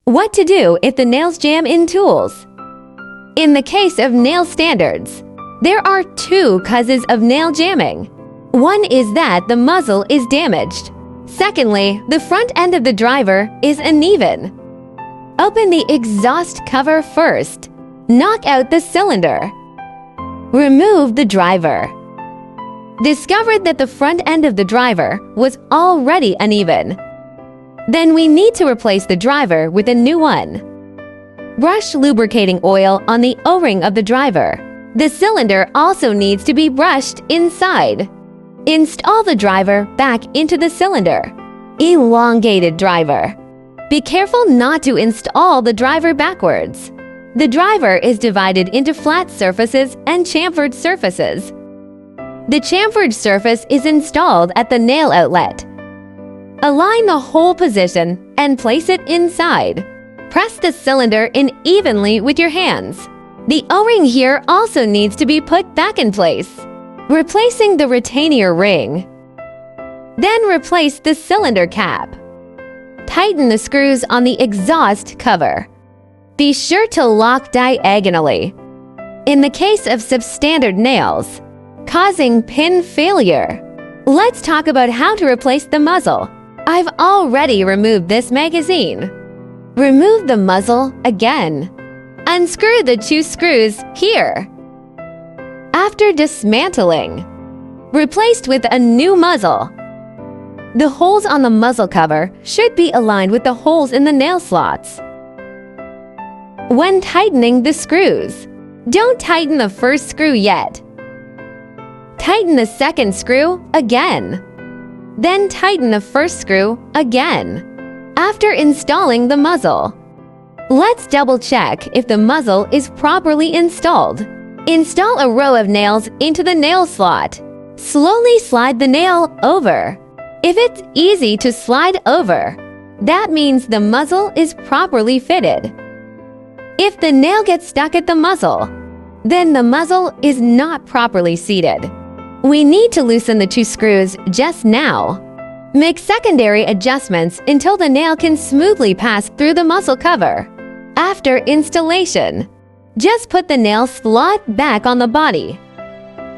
What to do if the nails jam in tools? In the case of nail standards, there are two causes of nail jamming. One is that the muzzle is damaged. Secondly, the front end of the driver is uneven. Open the exhaust cover first. Knock out the cylinder. Remove the driver. Discovered that the front end of the driver was already uneven. Then we need to replace the driver with a new one. Brush lubricating oil on the O-ring of the driver. The cylinder also needs to be brushed inside. Install the driver back into the cylinder. Elongated driver. Be careful not to install the driver backwards. The driver is divided into flat surfaces and chamfered surfaces. The chamfered surface is installed at the nail outlet. Align the hole position and place it inside. Press the cylinder in evenly with your hands. The O-ring here also needs to be put back in place, replacing the retainer ring. Then replace the cylinder cap. Tighten the screws on the exhaust cover. Be sure to lock diagonally. In the case of substandard nails, causing pin failure, let's talk about how to replace the muzzle. I've already removed this magazine. Remove the muzzle again. Unscrew the two screws here. After dismantling, replaced with a new muzzle. The holes on the muzzle cover should be aligned with the holes in the nail slots. When tightening the screws, don't tighten the first screw yet. Tighten the second screw again. Then tighten the first screw again. After installing the muzzle, let's double check if the muzzle is properly installed. Install a row of nails into the nail slot. Slowly slide the nail over. If it's easy to slide over, that means the muzzle is properly fitted. If the nail gets stuck at the muzzle, then the muzzle is not properly seated. We need to loosen the two screws just now. Make secondary adjustments until the nail can smoothly pass through the muzzle cover. After installation, just put the nail slot back on the body.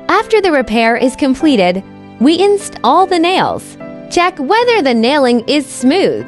After the repair is completed, we install the nails. Check whether the nailing is smooth.